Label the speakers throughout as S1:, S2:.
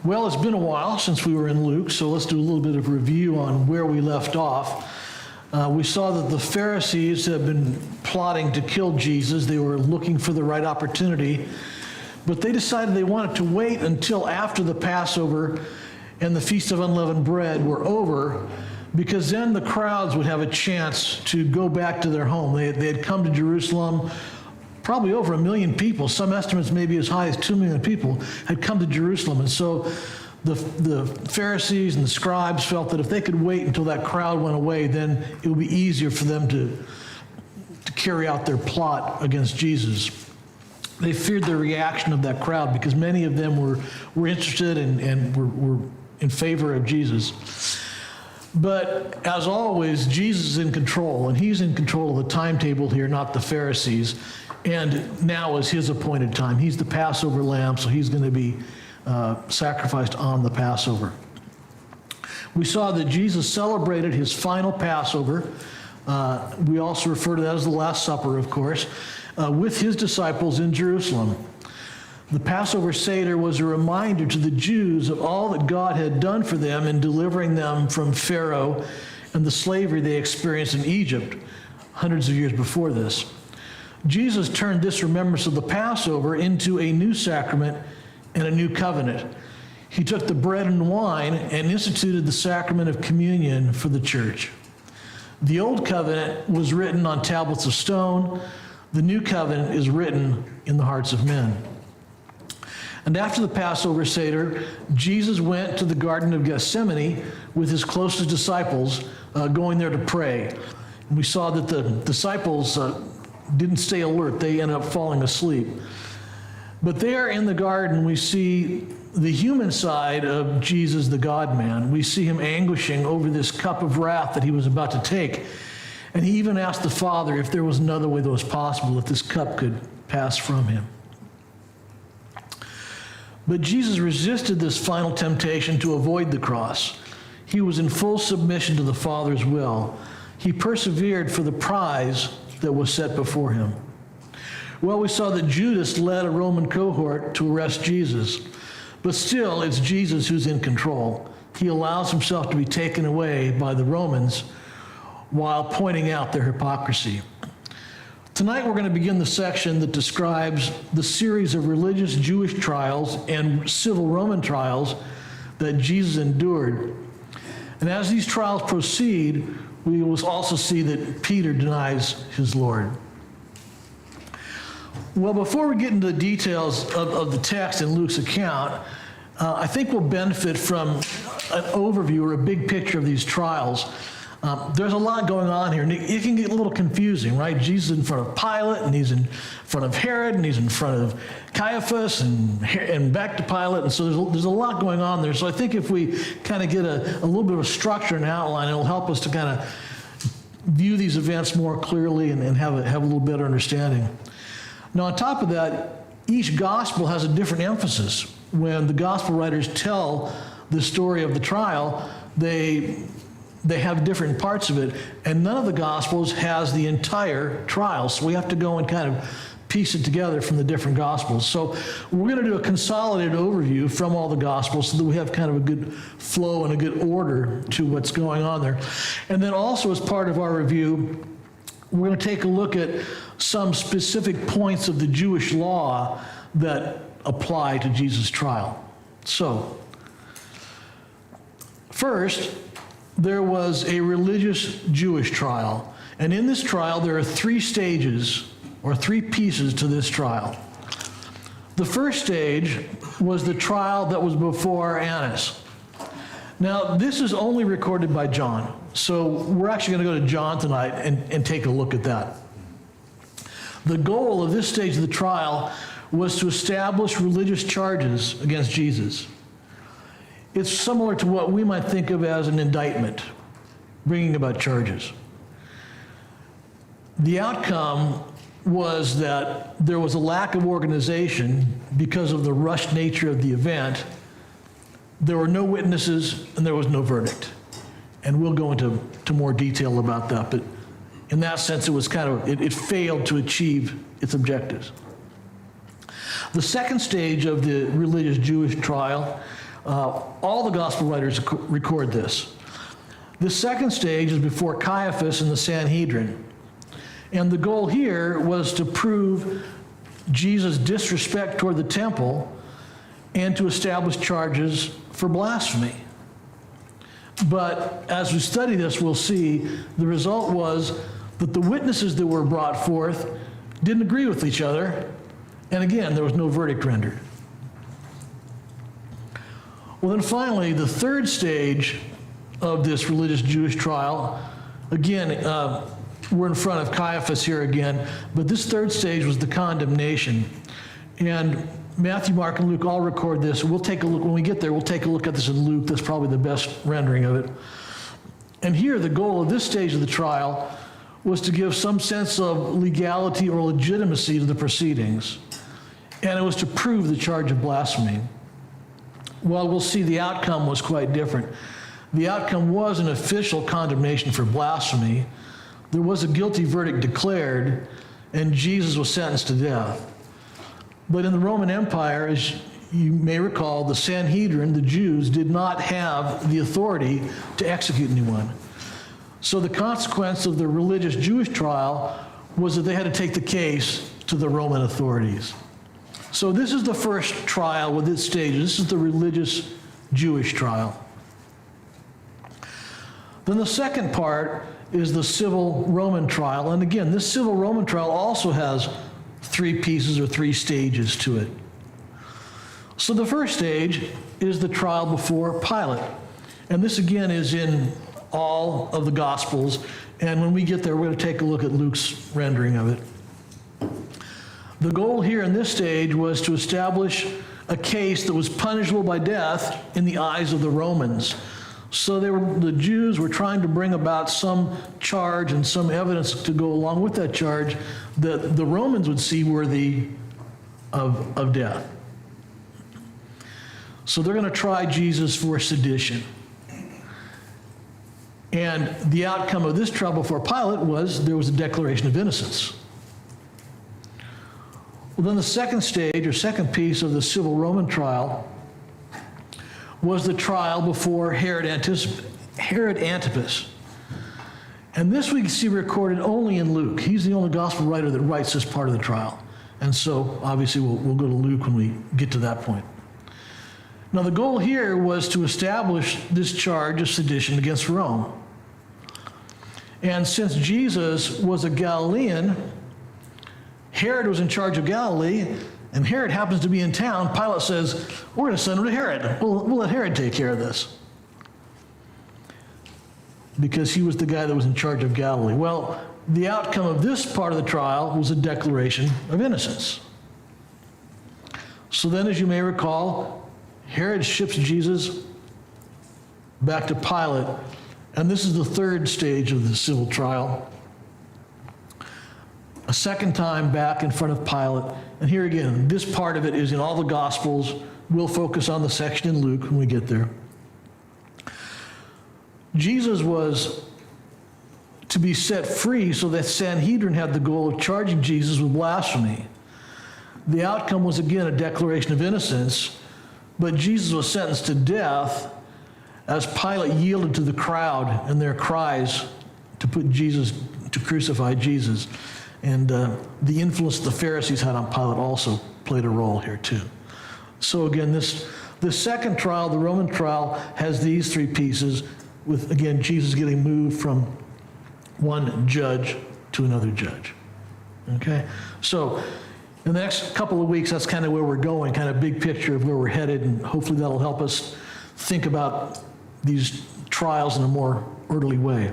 S1: Well, it's been a while since we were in Luke, so let's do a little bit of review on where we left off. We saw that the Pharisees had been plotting to kill Jesus. They were looking for the right opportunity, but they decided they wanted to wait until after the Passover and the Feast of Unleavened Bread were over, because then the crowds would have a chance to go back to their home. They had come to Jerusalem. Probably over 1 million people, some estimates maybe as high as 2 million people, had come to Jerusalem. And so the Pharisees and the scribes felt that if they could wait until that crowd went away, then it would be easier for them to carry out their plot against Jesus. They feared the reaction of that crowd because many of them were interested and were in favor of Jesus. But as always, Jesus is in control, and he's in control of the timetable here, not the Pharisees. And now is his appointed time. He's the Passover lamb, so he's going to be sacrificed on the Passover. We saw that Jesus celebrated his final Passover. We also refer to that as the Last Supper, of course, with his disciples in Jerusalem. The Passover Seder was a reminder to the Jews of all that God had done for them in delivering them from Pharaoh and the slavery they experienced in Egypt hundreds of years before this. Jesus turned this remembrance of the Passover into a new sacrament and a new covenant. He took the bread and wine and instituted the sacrament of communion for the church. The old covenant was written on tablets of stone. The new covenant is written in the hearts of men. And after the Passover Seder, Jesus went to the Garden of Gethsemane with his closest disciples, going there to pray. And we saw that the disciples didn't stay alert. They ended up falling asleep. But there in the garden, we see the human side of Jesus, the God-man. We see him anguishing over this cup of wrath that he was about to take. And he even asked the Father if there was another way that was possible, if this cup could pass from him. But Jesus resisted this final temptation to avoid the cross. He was in full submission to the Father's will. He persevered for the prize that was set before him. Well, we saw that Judas led a Roman cohort to arrest Jesus, but still it's Jesus who's in control. He allows himself to be taken away by the Romans while pointing out their hypocrisy. Tonight we're going to begin the section that describes the series of religious Jewish trials and civil Roman trials that Jesus endured. And as these trials proceed, we will also see that Peter denies his Lord. Well, before we get into the details of the text in Luke's account, I think we'll benefit from an overview or a big picture of these trials. There's a lot going on here, and it can get a little confusing, right? Jesus is in front of Pilate, and he's in front of Herod, and he's in front of Caiaphas, and back to Pilate, and so there's a lot going on there. So I think if we kind of get a little bit of a structure and outline, it'll help us to kind of view these events more clearly and have a little better understanding. Now, on top of that, each gospel has a different emphasis. When the gospel writers tell the story of the trial, they have different parts of it, and none of the Gospels has the entire trial. So we have to go and kind of piece it together from the different Gospels. So we're going to do a consolidated overview from all the Gospels so that we have kind of a good flow and a good order to what's going on there. And then also as part of our review, we're going to take a look at some specific points of the Jewish law that apply to Jesus' trial. So, first, there was a religious Jewish trial. And in this trial, there are 3 stages, or 3 pieces to this trial. The first stage was the trial that was before Annas. Now, this is only recorded by John. So we're actually going to go to John tonight and take a look at that. The goal of this stage of the trial was to establish religious charges against Jesus. It's similar to what we might think of as an indictment, bringing about charges. The outcome was that there was a lack of organization because of the rushed nature of the event. There were no witnesses and there was no verdict. And we'll go into more detail about that, but in that sense, it was it failed to achieve its objectives. The second stage of the religious Jewish trial All the gospel writers record this. The second stage is before Caiaphas and the Sanhedrin. And the goal here was to prove Jesus' disrespect toward the temple and to establish charges for blasphemy. But as we study this, we'll see the result was that the witnesses that were brought forth didn't agree with each other. And again, there was no verdict rendered. Well, then finally, the third stage of this religious Jewish trial, again, we're in front of Caiaphas here again, but this third stage was the condemnation. And Matthew, Mark, and Luke all record this. We'll take a look, when we get there, we'll take a look at this in Luke. That's probably the best rendering of it. And here, the goal of this stage of the trial was to give some sense of legality or legitimacy to the proceedings. And it was to prove the charge of blasphemy. Well, we'll see the outcome was quite different. The outcome was an official condemnation for blasphemy. There was a guilty verdict declared, and Jesus was sentenced to death. But in the Roman Empire, as you may recall, the Sanhedrin, the Jews, did not have the authority to execute anyone. So the consequence of the religious Jewish trial was that they had to take the case to the Roman authorities. So this is the first trial with its stages. This is the religious Jewish trial. Then the second part is the civil Roman trial. And again, this civil Roman trial also has three pieces or three stages to it. So the first stage is the trial before Pilate. And this again is in all of the Gospels. And when we get there, we're going to take a look at Luke's rendering of it. The goal here in this stage was to establish a case that was punishable by death in the eyes of the Romans. So the Jews were trying to bring about some charge and some evidence to go along with that charge that the Romans would see worthy of death. So they're going to try Jesus for sedition. And the outcome of this trial before Pilate was there was a declaration of innocence. Well, then the second stage or second piece of the civil Roman trial was the trial before Herod Antipas. And this we see recorded only in Luke. He's the only gospel writer that writes this part of the trial. And so obviously we'll go to Luke when we get to that point. Now the goal here was to establish this charge of sedition against Rome. And since Jesus was a Galilean, Herod was in charge of Galilee, and Herod happens to be in town. Pilate says, we're going to send him to Herod. We'll let Herod take care of this. Because he was the guy that was in charge of Galilee. Well, the outcome of this part of the trial was a declaration of innocence. So then, as you may recall, Herod ships Jesus back to Pilate, and this is the third stage of the civil trial. A second time back in front of Pilate. And here again, this part of it is in all the Gospels. We'll focus on the section in Luke when we get there. Jesus was to be set free so that Sanhedrin had the goal of charging Jesus with blasphemy. The outcome was again a declaration of innocence, but Jesus was sentenced to death as Pilate yielded to the crowd and their cries to crucify Jesus. And the influence the Pharisees had on Pilate also played a role here too. So again, the second trial, the Roman trial, has these three pieces with, again, Jesus getting moved from one judge to another judge. Okay? So in the next couple of weeks, that's kind of where we're going, kind of big picture of where we're headed, and hopefully that'll help us think about these trials in a more orderly way.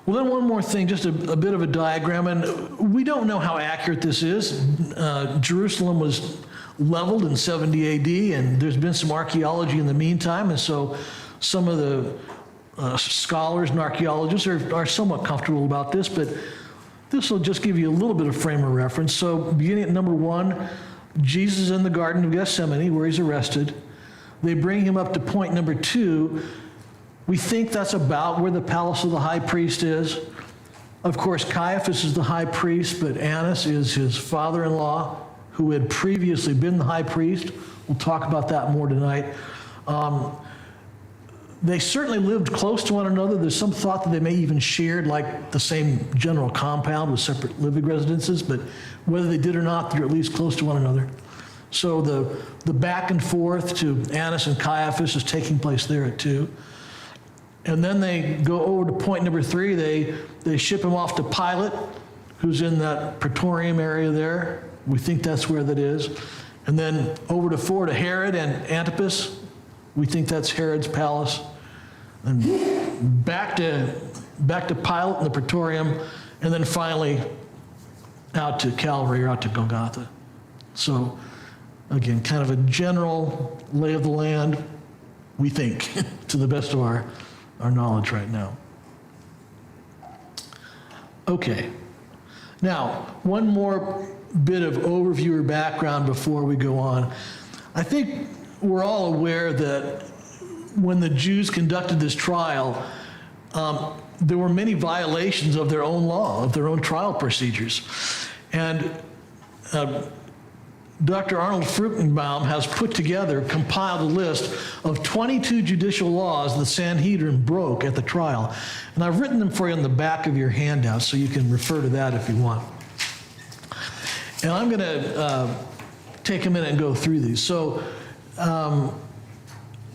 S1: Well, then one more thing, just a bit of a diagram, and we don't know how accurate this is. Jerusalem was leveled in 70 AD, and there's been some archaeology in the meantime, and so some of the scholars and archaeologists are somewhat comfortable about this, but this will just give you a little bit of frame of reference. So beginning at number 1, Jesus is in the Garden of Gethsemane where he's arrested. They bring him up to point number 2. We think that's about where the palace of the high priest is. Of course, Caiaphas is the high priest, but Annas is his father-in-law, who had previously been the high priest, We'll talk about that more tonight. They certainly lived close to one another. There's some thought that they may even shared like the same general compound with separate living residences, but whether they did or not, they're at least close to one another. So the back and forth to Annas and Caiaphas is taking place there at 2. And then they go over to point number 3. They ship him off to Pilate, who's in that Praetorium area there. We think that's where that is. And then over to 4 to Herod and Antipas. We think that's Herod's palace. And back to Pilate in the Praetorium, and then finally out to Calvary or out to Golgotha. So again, kind of a general lay of the land, we think, to the best of our knowledge right now. Okay. Now, one more bit of overview or background before we go on. I think we're all aware that when the Jews conducted this trial, there were many violations of their own law, of their own trial procedures. And Dr. Arnold Fruchtenbaum has compiled a list of 22 judicial laws the Sanhedrin broke at the trial. And I've written them for you on the back of your handout, so you can refer to that if you want. And I'm going to take a minute and go through these. So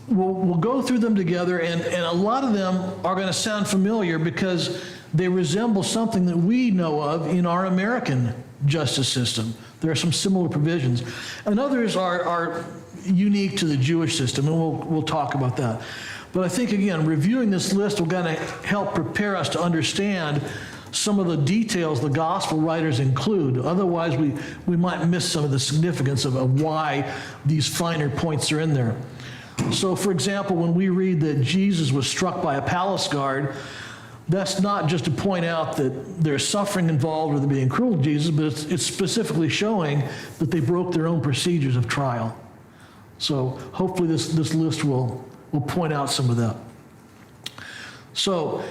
S1: we'll go through them together, and a lot of them are going to sound familiar because they resemble something that we know of in our American justice system. There are some similar provisions. And others are unique to the Jewish system, and we'll talk about that. But I think, again, reviewing this list will kind of help prepare us to understand some of the details the gospel writers include. Otherwise, we might miss some of the significance of why these finer points are in there. So, for example, when we read that Jesus was struck by a palace guard, that's not just to point out that there's suffering involved with being cruel to Jesus, but it's specifically showing that they broke their own procedures of trial. So hopefully this list will point out some of that. So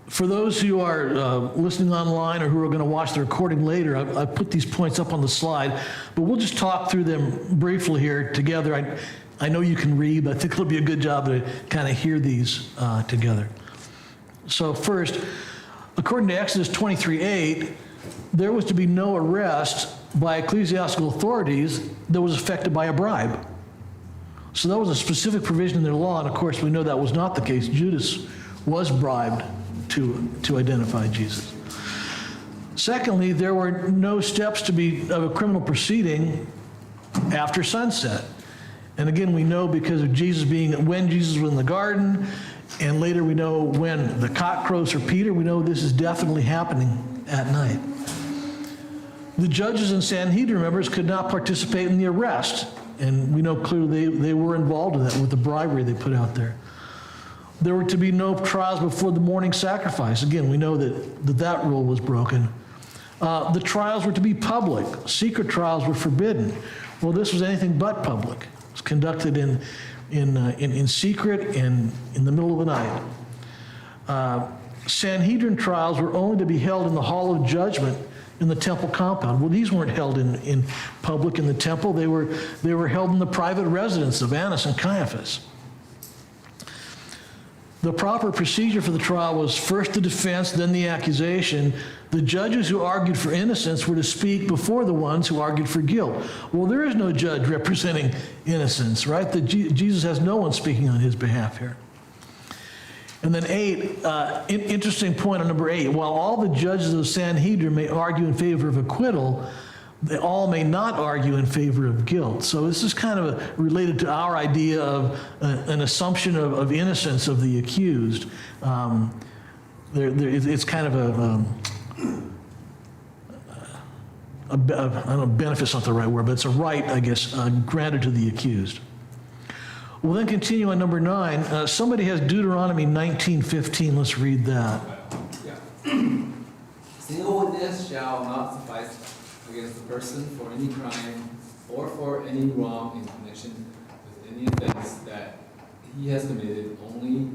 S1: for those who are listening online or who are going to watch the recording later, I put these points up on the slide, but we'll just talk through them briefly here together. I know you can read, but I think it'll be a good job to kind of hear these together. So first, according to Exodus 23:8, there was to be no arrest by ecclesiastical authorities that was affected by a bribe. So that was a specific provision in their law, and of course we know that was not the case. Judas was bribed to identify Jesus. Secondly, there were no steps to be of a criminal proceeding after sunset. And again, we know because of when Jesus was in the garden, and later we know when the cock crows for Peter, we know this is definitely happening at night. The judges and Sanhedrin members could not participate in the arrest, and we know clearly they were involved in that with the bribery they put out there. There were to be no trials before the morning sacrifice. Again, we know that rule was broken. The trials were to be public. Secret trials were forbidden. Well, this was anything but public. It was conducted in secret and in the middle of the night. Sanhedrin trials were only to be held in the hall of judgment in the temple compound. Well, these weren't held in public in the temple. They were held in the private residence of Annas and Caiaphas. The proper procedure for the trial was first the defense, then the accusation. The judges who argued for innocence were to speak before the ones who argued for guilt. Well, there is no judge representing innocence, right? Jesus has no one speaking on his behalf here. And then 8, interesting point on number 8. While all the judges of the Sanhedrin may argue in favor of acquittal, they all may not argue in favor of guilt. So this is kind of related to our idea of an assumption of innocence of the accused. It's kind of I don't know, benefit's not the right word, but it's a right, I guess, granted to the accused. We'll then continue on number 9. Somebody has Deuteronomy 19:15. Let's read that.
S2: Yeah. Single witness shall not suffice against the person for any crime or for any wrong in connection with any offense that he has committed. Only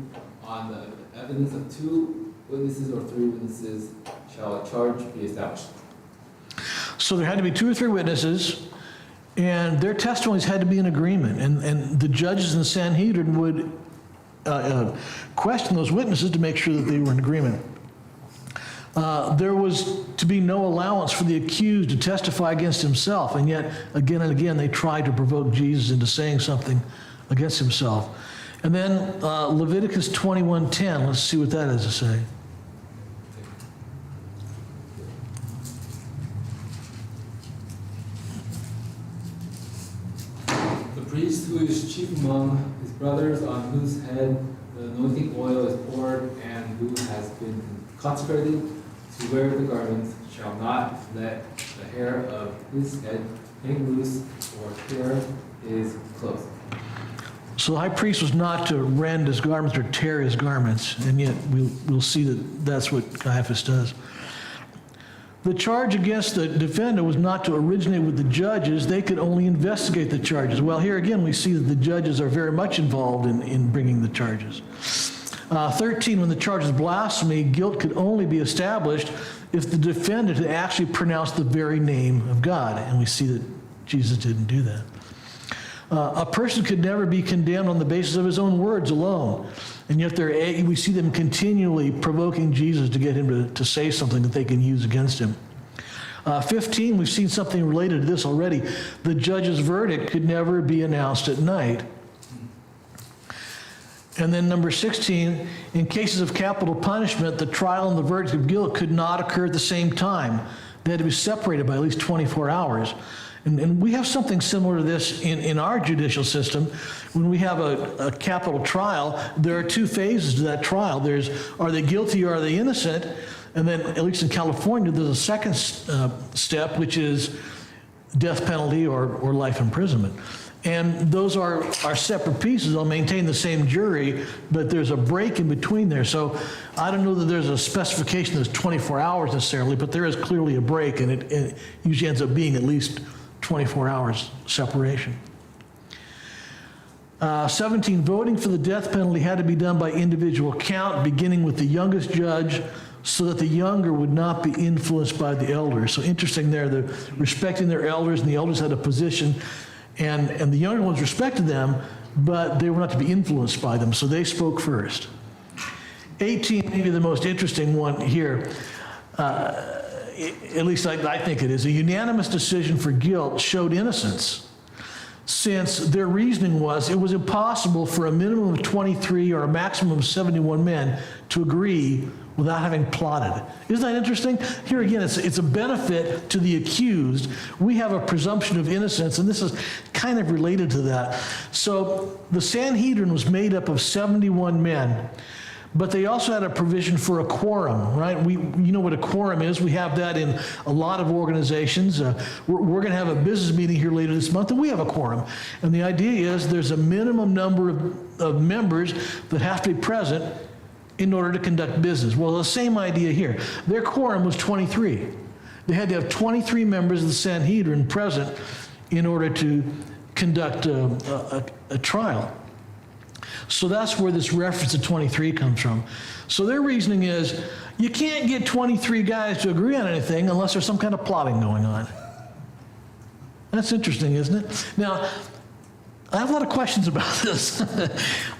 S2: on the evidence of 2 witnesses or 3 witnesses shall a charge be established.
S1: So there had to be 2 or 3 witnesses, And their testimonies had to be in agreement. And the judges in the Sanhedrin would question those witnesses to make sure that they were in agreement. There was to be no allowance for the accused to testify against himself, and yet again and again they tried to provoke Jesus into saying something against himself. And then Leviticus 21:10, let's see what that has to say.
S2: The priest who is chief among his brothers, on whose head the anointing oil is poured, and who has been consecrated to wear the garments, shall not let the hair of his head hang loose or tear his clothes.
S1: So the high priest was not to rend his garments or tear his garments, and yet we'll see that that's what Caiaphas does. The charge against the defendant was not to originate with the judges. They could only investigate the charges. Well, here again, we see that the judges are very much involved in bringing the charges. 13, when the charge is blasphemy, guilt could only be established if the defendant had actually pronounced the very name of God. And we see that Jesus didn't do that. A person could never be condemned on the basis of his own words alone. And yet we see them continually provoking Jesus to get him to say something that they can use against him. 15, we've seen something related to this already. The judge's verdict could never be announced at night. And then number 16, in cases of capital punishment, the trial and the verdict of guilt could not occur at the same time. They had to be separated by at least 24 hours. And we have something similar to this in our judicial system. When we have a capital trial, there are two phases to that trial. There's, are they guilty or are they innocent? And then, at least in California, there's a second step, which is death penalty or life imprisonment. And those are separate pieces. They'll maintain the same jury, but there's a break in between there. So I don't know that there's a specification that's 24 hours necessarily, but there is clearly a break, and it usually ends up being at least 24 hours separation. 17, voting for the death penalty had to be done by individual count, beginning with the youngest judge, so that the younger would not be influenced by the elders. So interesting there, the respecting their elders, and the elders had a position, and the younger ones respected them, but they were not to be influenced by them, so they spoke first. 18, maybe the most interesting one here, at least I think it is, a unanimous decision for guilt showed innocence, since their reasoning was it was impossible for a minimum of 23 or a maximum of 71 men to agree without having plotted. Isn't that interesting? Here again, it's a benefit to the accused. We have a presumption of innocence, and this is kind of related to that. So the Sanhedrin was made up of 71 men, but they also had a provision for a quorum, right? You know what a quorum is. We have that in a lot of organizations. We're going to have a business meeting here later this month, and we have a quorum. And the idea is there's a minimum number of members that have to be present in order to conduct business. Well, the same idea here. Their quorum was 23. They had to have 23 members of the Sanhedrin present in order to conduct a trial. So that's where this reference to 23 comes from. So their reasoning is, you can't get 23 guys to agree on anything unless there's some kind of plotting going on. That's interesting, isn't it? Now, I have a lot of questions about this.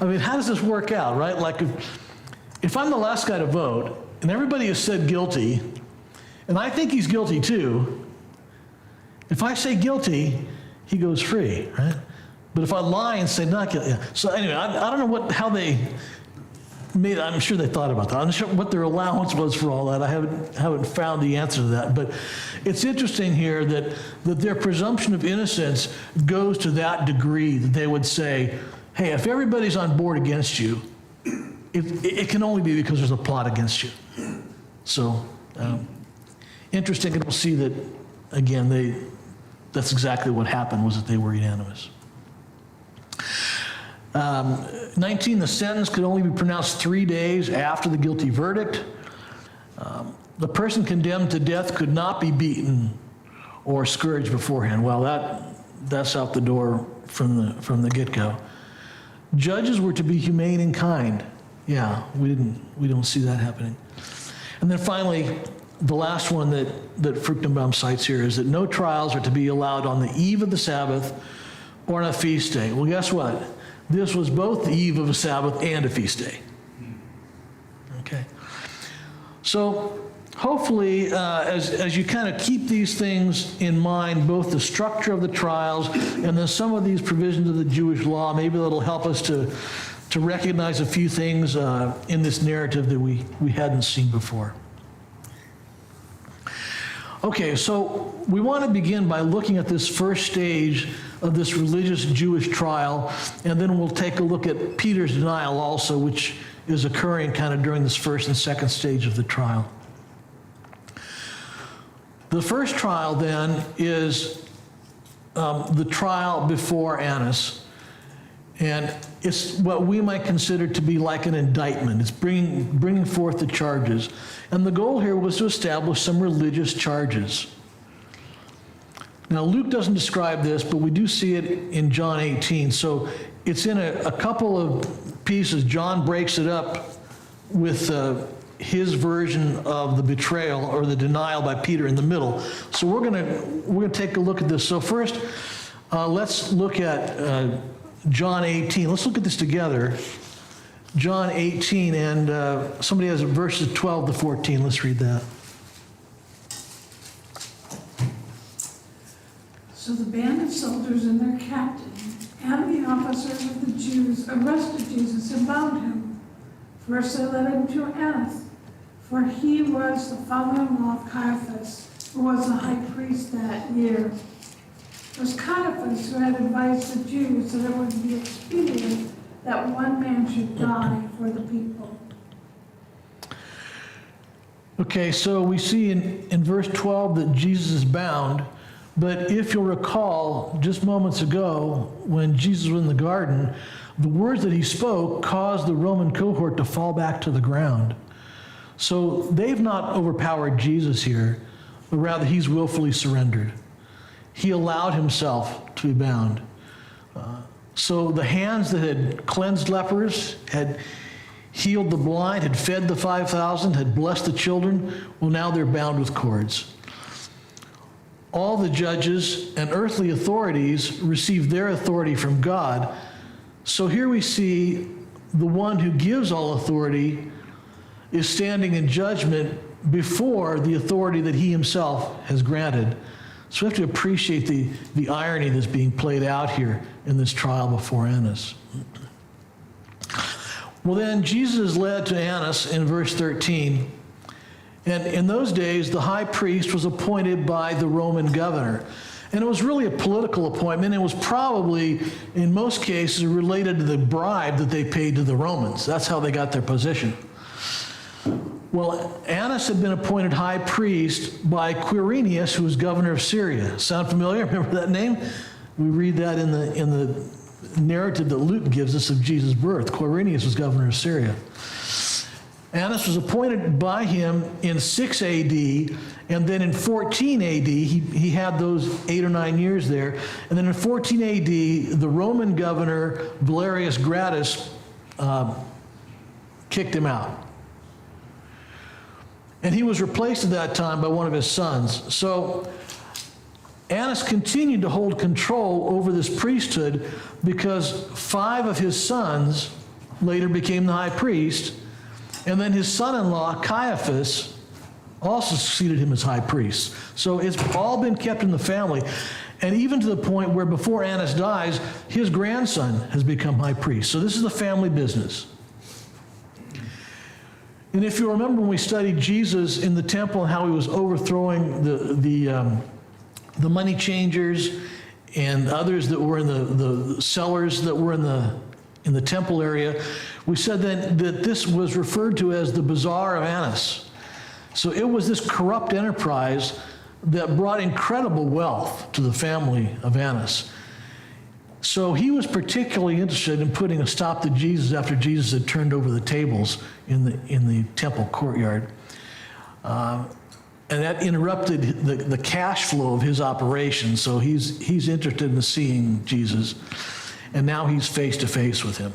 S1: I mean, how does this work out, right? Like, if I'm the last guy to vote, and everybody has said guilty, and I think he's guilty too, if I say guilty, he goes free, right? But if I lie and say not guilty, yeah. So anyway, I don't know how they made, I'm sure they thought about that. I'm not sure what their allowance was for all that. I haven't found the answer to that. But it's interesting here that their presumption of innocence goes to that degree that they would say, hey, if everybody's on board against you, it can only be because there's a plot against you. So interesting, and we'll see that, again, that's exactly what happened, was that they were unanimous. 19, the sentence could only be pronounced 3 days after the guilty verdict. The person condemned to death could not be beaten or scourged beforehand. Well, that's out the door from the get-go. Judges were to be humane and kind. Yeah, we don't see that happening. And then finally, the last one that Fruchtenbaum cites here is that no trials are to be allowed on the eve of the Sabbath or on a feast day. Well, guess what? This was both the eve of a Sabbath and a feast day. Okay. So hopefully, as you kind of keep these things in mind, both the structure of the trials and then some of these provisions of the Jewish law, maybe that'll help us to recognize a few things in this narrative that we hadn't seen before. Okay, so we want to begin by looking at this first stage of this religious Jewish trial, and then we'll take a look at Peter's denial also, which is occurring kind of during this first and second stage of the trial. The first trial then is the trial before Annas, and it's what we might consider to be like an indictment. It's bringing forth the charges. And the goal here was to establish some religious charges. Now, Luke doesn't describe this, but we do see it in John 18. So it's in a couple of pieces. John breaks it up with his version of the betrayal or the denial by Peter in the middle. So we're gonna take a look at this. So first, let's look at John 18. Let's look at this together. John 18, and somebody has verses 12 to 14. Let's read that.
S3: So the band of soldiers and their captain and the officers of the Jews arrested Jesus and bound him. First they led him to Annas, for he was the father-in-law of Caiaphas, who was the high priest that year. It was Caiaphas who had advised the Jews that it would be expedient that one man should die for the people.
S1: Okay, so we see in verse 12 that Jesus is bound, but if you'll recall, just moments ago, when Jesus was in the garden, the words that he spoke caused the Roman cohort to fall back to the ground. So they've not overpowered Jesus here, but rather he's willfully surrendered. He allowed himself to be bound. So the hands that had cleansed lepers, had healed the blind, had fed the 5,000, had blessed the children, well, now they're bound with cords. All the judges and earthly authorities received their authority from God. So here we see the one who gives all authority is standing in judgment before the authority that he himself has granted. So we have to appreciate the irony that's being played out here in this trial before Annas. Well, then Jesus is led to Annas in verse 13. And in those days, the high priest was appointed by the Roman governor. And it was really a political appointment. It was probably, in most cases, related to the bribe that they paid to the Romans. That's how they got their position. Well, Annas had been appointed high priest by Quirinius, who was governor of Syria. Sound familiar? Remember that name? We read that in the narrative that Luke gives us of Jesus' birth. Quirinius was governor of Syria. Annas was appointed by him in 6 AD, and then in 14 AD, he had those 8 or 9 years there. And then in 14 AD, the Roman governor, Valerius Gratus, kicked him out. And he was replaced at that time by one of his sons. So Annas continued to hold control over this priesthood because 5 of his sons later became the high priest, and then his son-in-law, Caiaphas, also succeeded him as high priest. So it's all been kept in the family. And even to the point where before Annas dies, his grandson has become high priest. So this is a family business. And if you remember when we studied Jesus in the temple and how he was overthrowing the money changers and others that were in the sellers that were in the temple area, we said then that this was referred to as the Bazaar of Annas. So it was this corrupt enterprise that brought incredible wealth to the family of Annas. So he was particularly interested in putting a stop to Jesus after Jesus had turned over the tables in the temple courtyard. And that interrupted the cash flow of his operation. So he's interested in seeing Jesus. And now he's face to face with him.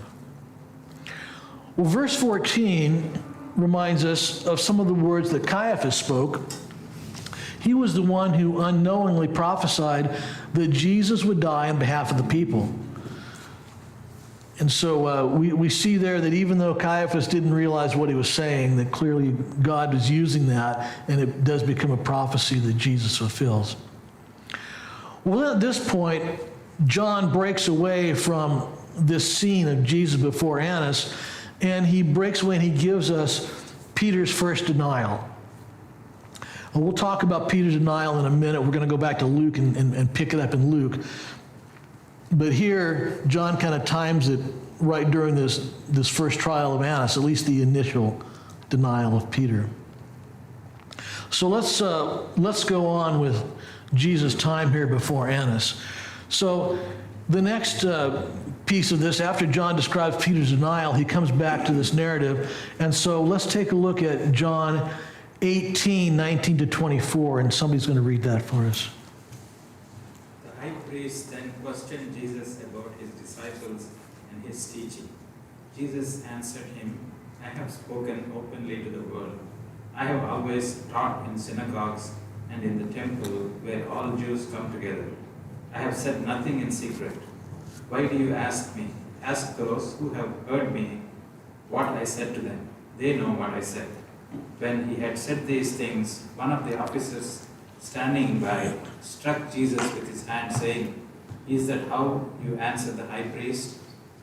S1: Well, verse 14 reminds us of some of the words that Caiaphas spoke. He was the one who unknowingly prophesied that Jesus would die on behalf of the people. And so we see there that even though Caiaphas didn't realize what he was saying, that clearly God was using that, and it does become a prophecy that Jesus fulfills. Well, at this point, John breaks away from this scene of Jesus before Annas, and he breaks away and he gives us Peter's first denial. We'll talk about Peter's denial in a minute. We're going to go back to Luke and pick it up in Luke. But here, John kind of times it right during this first trial of Annas, at least the initial denial of Peter. So let's go on with Jesus' time here before Annas. So the next piece of this, after John describes Peter's denial, he comes back to this narrative. And so let's take a look at John 18, 19 to 24, and somebody's going to read that for us.
S4: The high priest then questioned Jesus about his disciples and his teaching. Jesus answered him, I have spoken openly to the world. I have always taught in synagogues and in the temple where all Jews come together. I have said nothing in secret. Why do you ask me? Ask those who have heard me what I said to them. They know what I said. When he had said these things, one of the officers standing by struck Jesus with his hand, saying, Is that how you answer the high priest?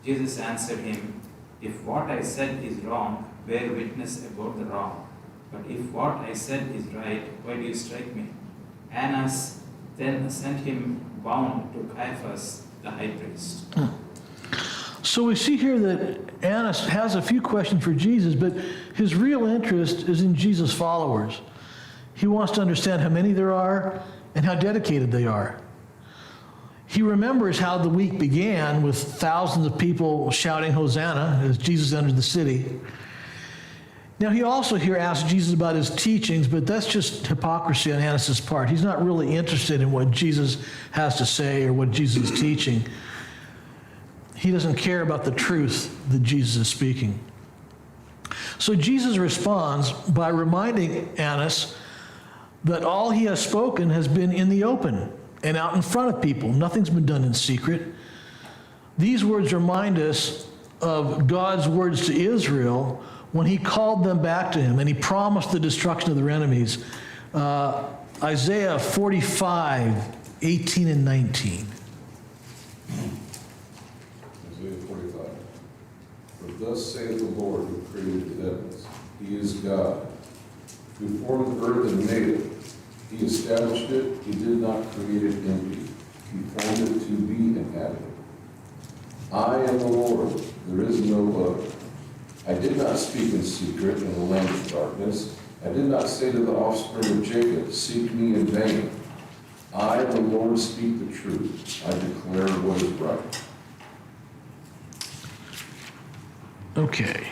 S4: Jesus answered him, If what I said is wrong, bear witness about the wrong. But if what I said is right, why do you strike me? Annas then sent him bound to Caiaphas, the high priest.
S1: So we see here that Annas has a few questions for Jesus, but his real interest is in Jesus' followers. He wants to understand how many there are and how dedicated they are. He remembers how the week began with thousands of people shouting Hosanna as Jesus entered the city. Now, he also here asks Jesus about his teachings, but that's just hypocrisy on Annas' part. He's not really interested in what Jesus has to say or what Jesus is teaching. He doesn't care about the truth that Jesus is speaking. So Jesus responds by reminding Annas that all he has spoken has been in the open and out in front of people. Nothing's been done in secret. These words remind us of God's words to Israel when he called them back to him and he promised the destruction of their enemies. Isaiah 45, 18 and 19.
S5: Isaiah 45. For thus saith the Lord who created the heavens. He is God, who formed the earth and made it. He established it. He did not create it empty. He formed it to be inhabited. I am the Lord. There is no other. I did not speak in secret in the land of darkness. I did not say to the offspring of Jacob, seek me in vain. I, the Lord, speak the truth. I declare what is right.
S1: Okay.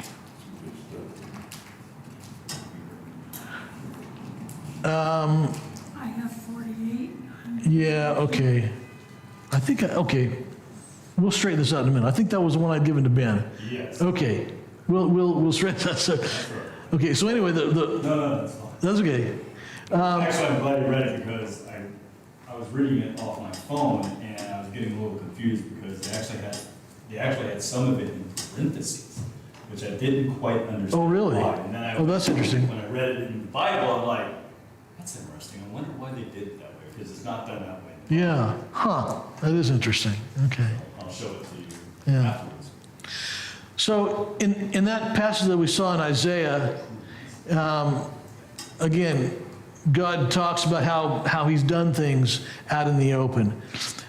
S3: I have 48.
S1: Yeah, okay. I think, okay. We'll straighten this out in a minute. I think that was the one I'd given to Ben.
S6: Yes.
S1: Okay. We'll straighten that. So, okay, so anyway,
S6: No, that's fine.
S1: that's okay.
S6: Actually, I'm glad you read it because I was reading it off my phone and I was getting a little confused because they actually had some of it in parentheses, which I didn't quite understand.
S1: Oh, really?
S6: Why. And then
S1: Oh, that's interesting.
S6: When I read it in the Bible, I'm like, that's interesting. I wonder why they did it that way because it's not done that way.
S1: Yeah. Huh. That is interesting. Okay.
S6: I'll show it to you
S1: Yeah.
S6: afterwards.
S1: So in that passage that we saw in Isaiah, again, God talks about how he's done things out in the open.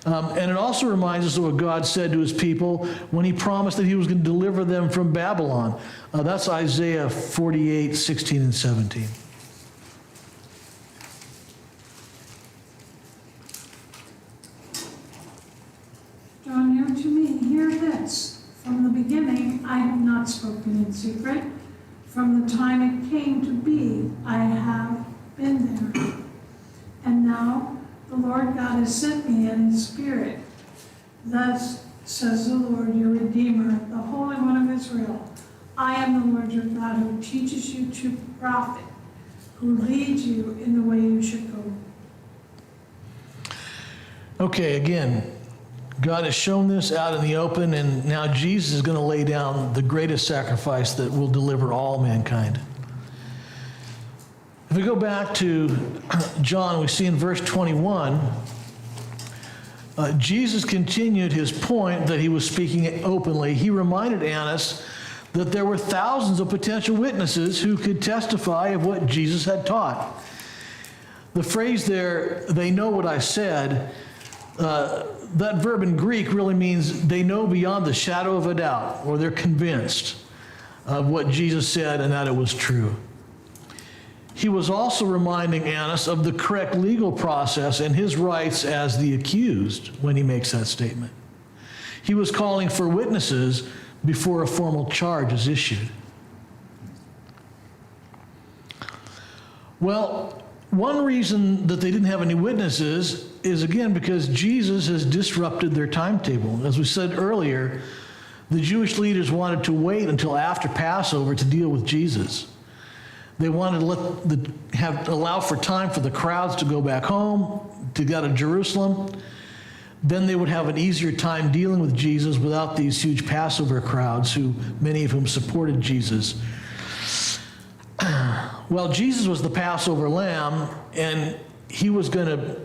S1: And it also reminds us of what God said to his people when he promised that he was going to deliver them from Babylon. That's Isaiah 48, 16 and 17.
S3: Draw near to me, hear this. From the beginning, I have not spoken in secret. From the time it came to be, I have been there. And now the Lord God has sent me in his Spirit. Thus says the Lord, your Redeemer, the Holy One of Israel. I am the Lord your God who teaches you to profit, who leads you in the way you should go.
S1: Okay, again, God has shown this out in the open, and now Jesus is going to lay down the greatest sacrifice that will deliver all mankind. If we go back to John, we see in verse 21, Jesus continued his point that he was speaking openly. He reminded Annas that there were thousands of potential witnesses who could testify of what Jesus had taught. The phrase there, they know what I said, that verb in Greek really means they know beyond the shadow of a doubt, or they're convinced of what Jesus said and that it was true. He was also reminding Annas of the correct legal process and his rights as the accused when he makes that statement. He was calling for witnesses before a formal charge is issued. Well, one reason that they didn't have any witnesses is, again, because Jesus has disrupted their timetable. As we said earlier, the Jewish leaders wanted to wait until after Passover to deal with Jesus. They wanted to allow for time for the crowds to go back home, to go to Jerusalem. Then they would have an easier time dealing with Jesus without these huge Passover crowds, many of whom supported Jesus. Well, Jesus was the Passover lamb, and he was going to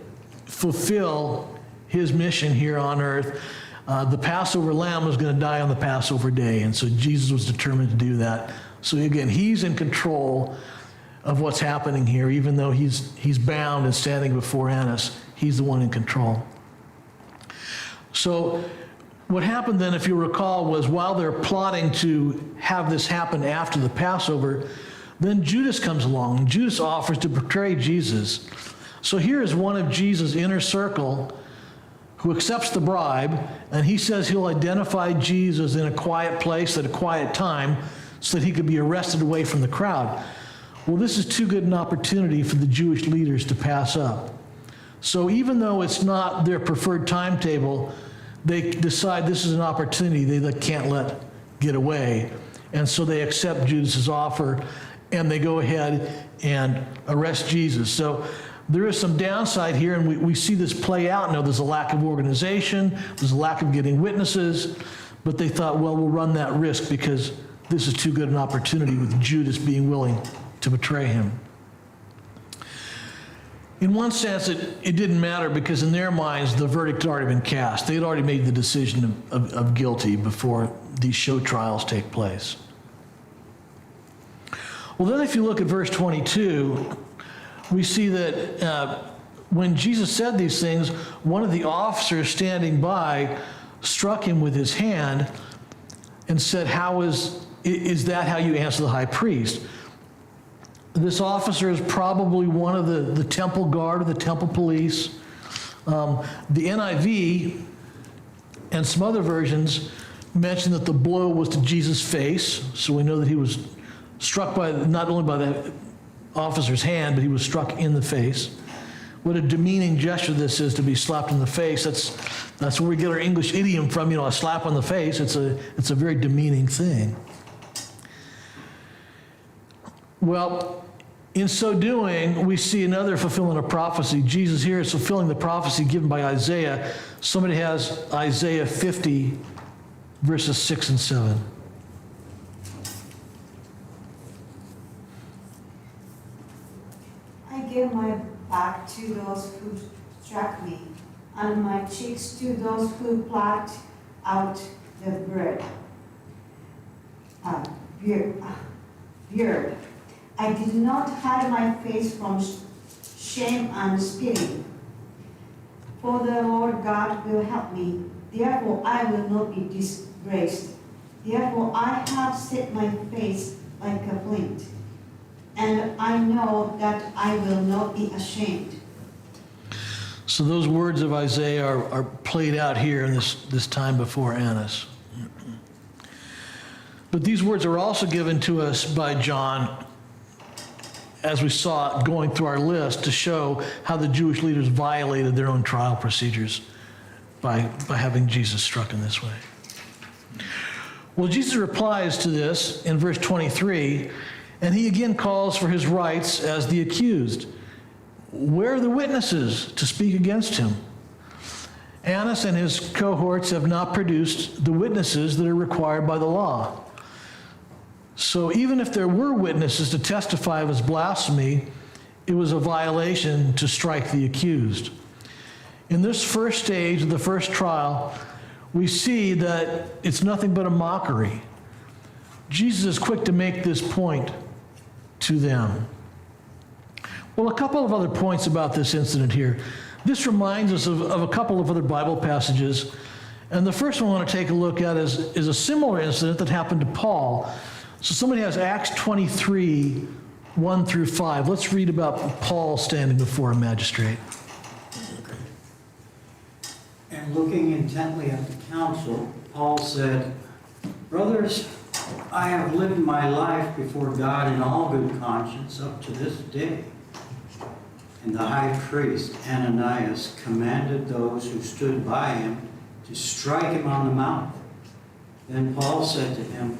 S1: fulfill his mission here on earth. The Passover lamb was going to die on the Passover day, and so Jesus was determined to do that. So again, he's in control of what's happening here, even though he's bound and standing before Annas. He's the one in control. So what happened then, if you recall, was while they're plotting to have this happen after the Passover, then Judas comes along. Judas offers to betray Jesus. So here is one of Jesus' inner circle who accepts the bribe, and he says he'll identify Jesus in a quiet place at a quiet time so that he could be arrested away from the crowd. Well, this is too good an opportunity for the Jewish leaders to pass up. So even though it's not their preferred timetable, they decide this is an opportunity they can't let get away. And so they accept Judas's offer, and they go ahead and arrest Jesus. So there is some downside here, and we see this play out. Now, there's a lack of organization, there's a lack of getting witnesses, but they thought, well, we'll run that risk because this is too good an opportunity with Judas being willing to betray him. In one sense, it didn't matter because in their minds, the verdict had already been cast. They had already made the decision of guilty before these show trials take place. Well, then if you look at verse 22, we see that when Jesus said these things, one of the officers standing by struck him with his hand and said, is that how you answer the high priest? This officer is probably one of the temple guard or the temple police. The NIV and some other versions mention that the blow was to Jesus' face, so we know that he was struck not only by the officer's hand, but he was struck in the face. What a demeaning gesture this is, to be slapped in the face. That's where we get our English idiom from, a slap on the face. It's a very demeaning thing. Well, in so doing, we see another fulfillment of prophecy. Jesus here is fulfilling the prophecy given by Isaiah. Somebody has Isaiah 50, verses 6 and 7.
S7: I gave my back to those who struck me, and my cheeks to those who plucked out the beard. I did not hide my face from shame and spitting. For the Lord God will help me, therefore I will not be disgraced. Therefore I have set my face like a flint, and I know that I will not be ashamed.
S1: So those words of Isaiah are played out here in this time before Annas. But these words are also given to us by John, as we saw going through our list, to show how the Jewish leaders violated their own trial procedures by having Jesus struck in this way. Well, Jesus replies to this in verse 23, and he again calls for his rights as the accused. Where are the witnesses to speak against him? Annas and his cohorts have not produced the witnesses that are required by the law. So even if there were witnesses to testify of his blasphemy, it was a violation to strike the accused. In this first stage of the first trial, we see that it's nothing but a mockery. Jesus is quick to make this point to them. Well, a couple of other points about this incident here. This reminds us of a couple of other Bible passages. And the first one I want to take a look at is a similar incident that happened to Paul. So somebody has Acts 23, 1 through 5. Let's read about Paul standing before a magistrate.
S8: And looking intently at the council, Paul said, "Brothers, I have lived my life before God in all good conscience up to this day." And the high priest, Ananias, commanded those who stood by him to strike him on the mouth. Then Paul said to him,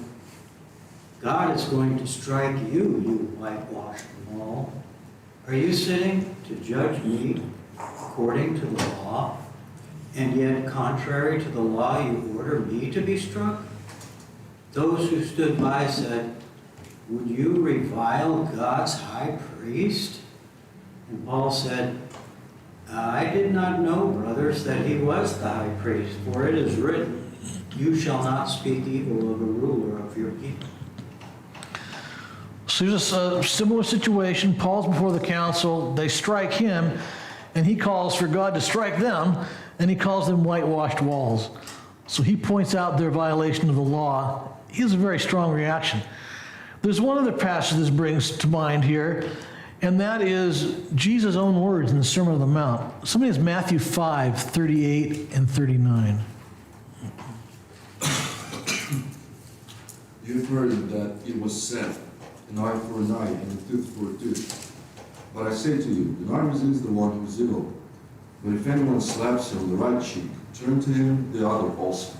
S8: "God is going to strike you, you whitewashed wall. Are you sitting to judge me according to the law? And yet, contrary to the law, you order me to be struck?" Those who stood by said, "Would you revile God's high priest?" And Paul said, "I did not know, brothers, that he was the high priest, for it is written, 'You shall not speak evil of a ruler of your people.'"
S1: So there's a similar situation. Paul's before the council. They strike him, and he calls for God to strike them, and he calls them whitewashed walls. So he points out their violation of the law. He has a very strong reaction. There's one other passage this brings to mind here, and that is Jesus' own words in the Sermon on the Mount. Somebody has Matthew 5, 38 and 39.
S9: You've heard that it was said, an eye for an eye and a tooth for a tooth. But I say to you, do not resist the one who is evil. But if anyone slaps you on the right cheek, turn to him the other also.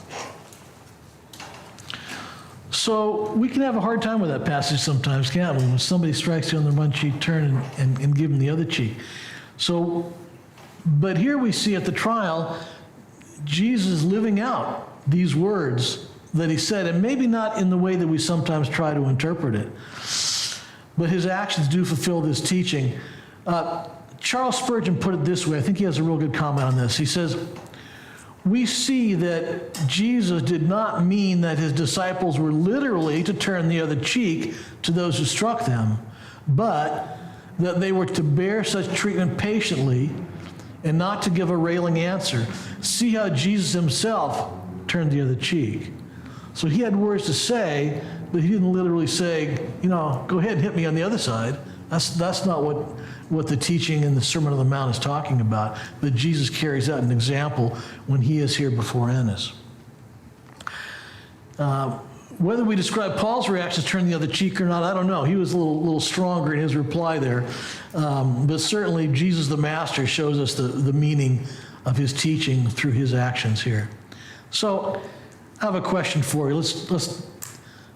S1: So we can have a hard time with that passage sometimes, can't we? When somebody strikes you on the one cheek, turn and give them the other cheek. So, but here we see at the trial, Jesus living out these words that he said, and maybe not in the way that we sometimes try to interpret it, but his actions do fulfill this teaching. Charles Spurgeon put it this way. I think he has a real good comment on this. He says, "We see that Jesus did not mean that his disciples were literally to turn the other cheek to those who struck them, but that they were to bear such treatment patiently and not to give a railing answer. See how Jesus himself turned the other cheek." So he had words to say, but he didn't literally say, go ahead and hit me on the other side. That's not what the teaching in the Sermon on the Mount is talking about. But Jesus carries out an example when he is here before Annas. Whether we describe Paul's reaction as turning the other cheek or not, I don't know. He was a little stronger in his reply there. But certainly Jesus the Master shows us the meaning of his teaching through his actions here. So I have a question for you. Let's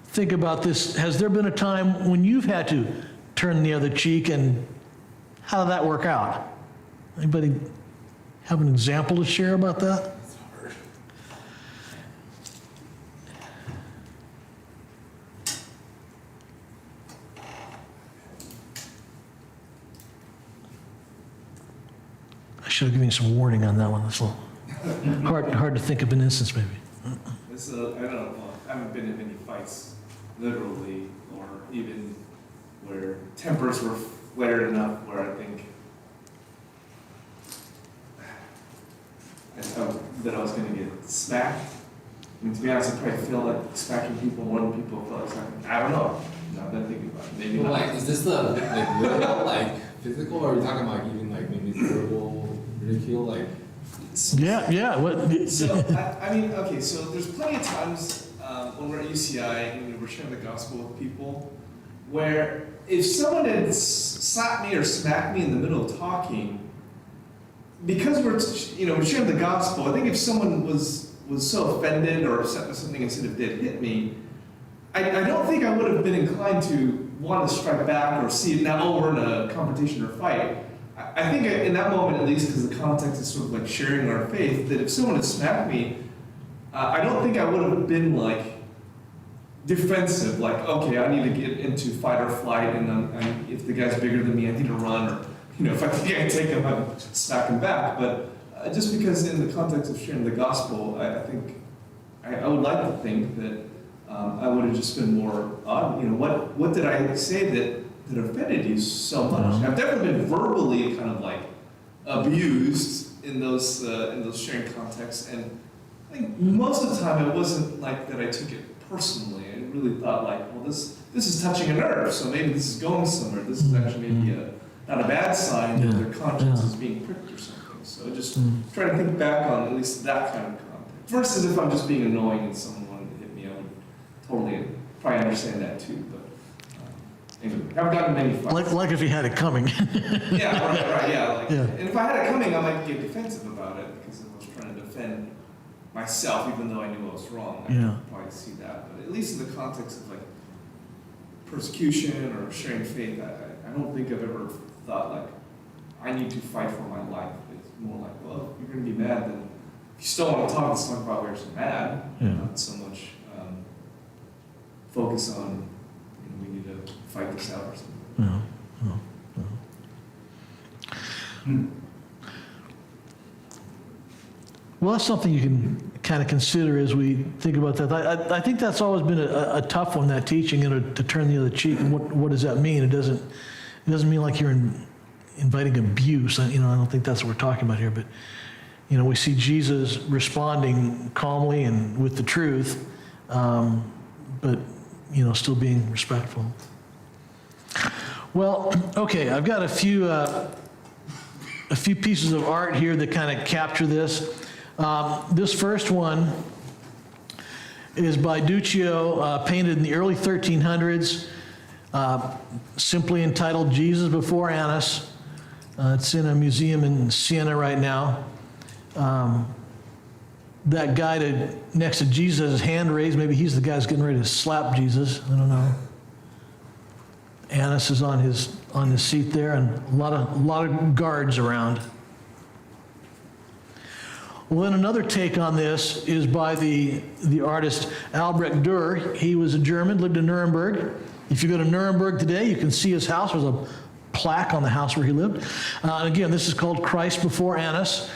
S1: think about this. Has there been a time when you've had to turn the other cheek, and how did that work out? Anybody have an example to share about that? I should have given you some warning on that one. It's a little hard to think of an instance, maybe.
S2: I don't know. I haven't been in any fights, literally, or even where tempers were flared enough where I think I felt that I was going to get smacked. I mean, to be honest, I probably feel like smacking people more than people feel like smacking. I don't know. I've been thinking about it. Maybe Well, not. like, is this the literal, physical, or are we talking about even maybe verbal ridicule,
S1: Yeah. What?
S2: So, I mean, okay, so there's plenty of times when we're at UCI and we're sharing the gospel with people where if someone had slapped me or smacked me in the middle of talking, because we're sharing the gospel, I think if someone was
S10: was so offended or upset that something instead of did hit me, I don't think I would have been inclined to want to strike back or see it now, oh, we're in a confrontation or fight. I think in that moment, at least, because the context is sort of like sharing our faith, that if someone had smacked me, I don't think I would have been like defensive, like, okay, I need to get into fight or flight, and if the guy's bigger than me, I need to run, or, if I think I can take him, I'd smack him back. But just because in the context of sharing the gospel, I think I would like to think that I would have just been more odd. What did I say that offended you so much? I've definitely been verbally kind of like abused in those sharing contexts, and I think most of the time it wasn't like that I took it personally. I really thought like, well, this is touching a nerve, so maybe this is going somewhere. This is actually maybe not a bad sign that their conscience is being pricked or something. So just try to think back on at least that kind of context. Versus if I'm just being annoying and someone wanted to hit me, I would totally probably understand that too. But anyway, I've gotten many fights.
S1: Like if you had it coming.
S10: Yeah, right, yeah.
S1: Yeah.
S10: And if I had it coming, I might get defensive about it because I was trying to defend myself, even though I knew I was wrong. I could probably see that. But at least in the context of like persecution or sharing faith, I don't think I've ever thought like, I need to fight for my life. It's more like, well, if you're going to be mad, then if you still want to talk, let's talk about why you're so mad. Not so much focus on, we need to fight this out or something.
S1: Well, that's something you can kind of consider as we think about that. I think that's always been a tough one, that teaching, to turn the other cheek. And what does that mean? It doesn't mean like you're inviting abuse. I don't think that's what we're talking about here. But we see Jesus responding calmly and with the truth, but still being respectful. Well, okay, I've got a few pieces of art here that kind of capture this. This first one is by Duccio, painted in the early 1300s, simply entitled Jesus Before Annas. It's in a museum in Siena right now. That guy next to Jesus has his hand raised. Maybe he's the guy who's getting ready to slap Jesus. I don't know. Annas is on his seat there, and a lot of guards around. Well, then another take on this is by the artist Albrecht Dürer. He was a German, lived in Nuremberg. If you go to Nuremberg today, you can see his house. There's a plaque on the house where he lived. Again, this is called Christ Before Annas.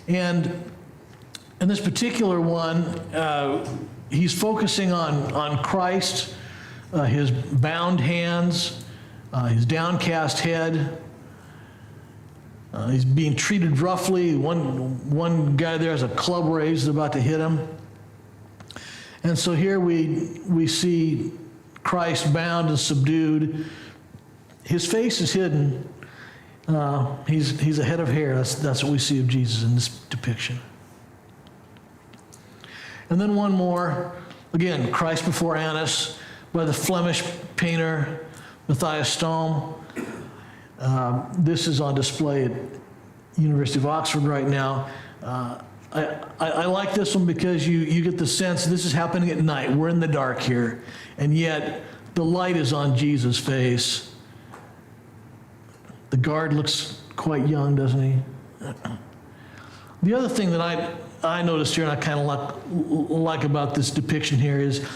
S1: And in this particular one, he's focusing on Christ, his bound hands, his downcast head. He's being treated roughly. One guy there has a club raised, about to hit him. And so here we see Christ bound and subdued. His face is hidden. He's a head of hair. That's what we see of Jesus in this depiction. And then one more, again, Christ Before Annas, by the Flemish painter Matthias Stom. This is on display at University of Oxford right now. I like this one because you get the sense this is happening at night. We're in the dark here, and yet the light is on Jesus' face. The guard looks quite young, doesn't he? The other thing that I noticed here, and I kind of like about this depiction here, is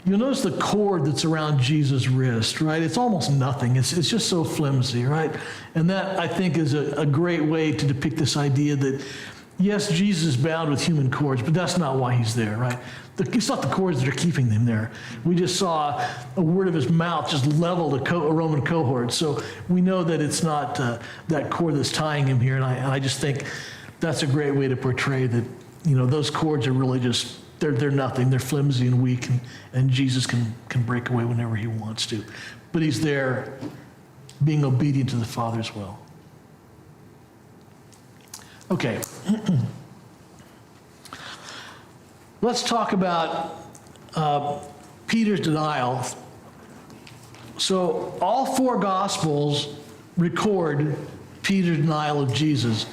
S1: you'll notice the cord that's around Jesus' wrist, right? It's almost nothing. It's just so flimsy, right? And that, I think, is a great way to depict this idea that, yes, Jesus is bound with human cords, but that's not why he's there, right? It's not the cords that are keeping him there. We just saw a word of his mouth just leveled a Roman cohort. So we know that it's not that cord that's tying him here. And I just think that's a great way to portray that, those cords are really just, they're nothing. They're flimsy and weak, and Jesus can break away whenever he wants to. But he's there being obedient to the Father's will. Okay. Let's talk about Peter's denial. So all four Gospels record Peter's denial of Jesus.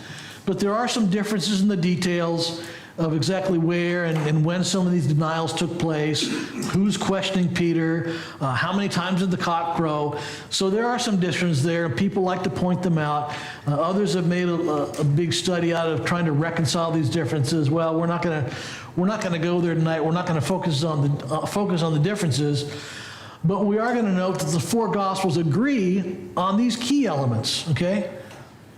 S1: But there are some differences in the details. of exactly where and when some of these denials took place, who's questioning Peter, how many times did the cock crow. So there are some differences there, and people like to point them out. Others have made a big study out of trying to reconcile these differences. Well, we're not going to go there tonight. We're not going to focus on the differences. But we are going to note that the four Gospels agree on these key elements, okay?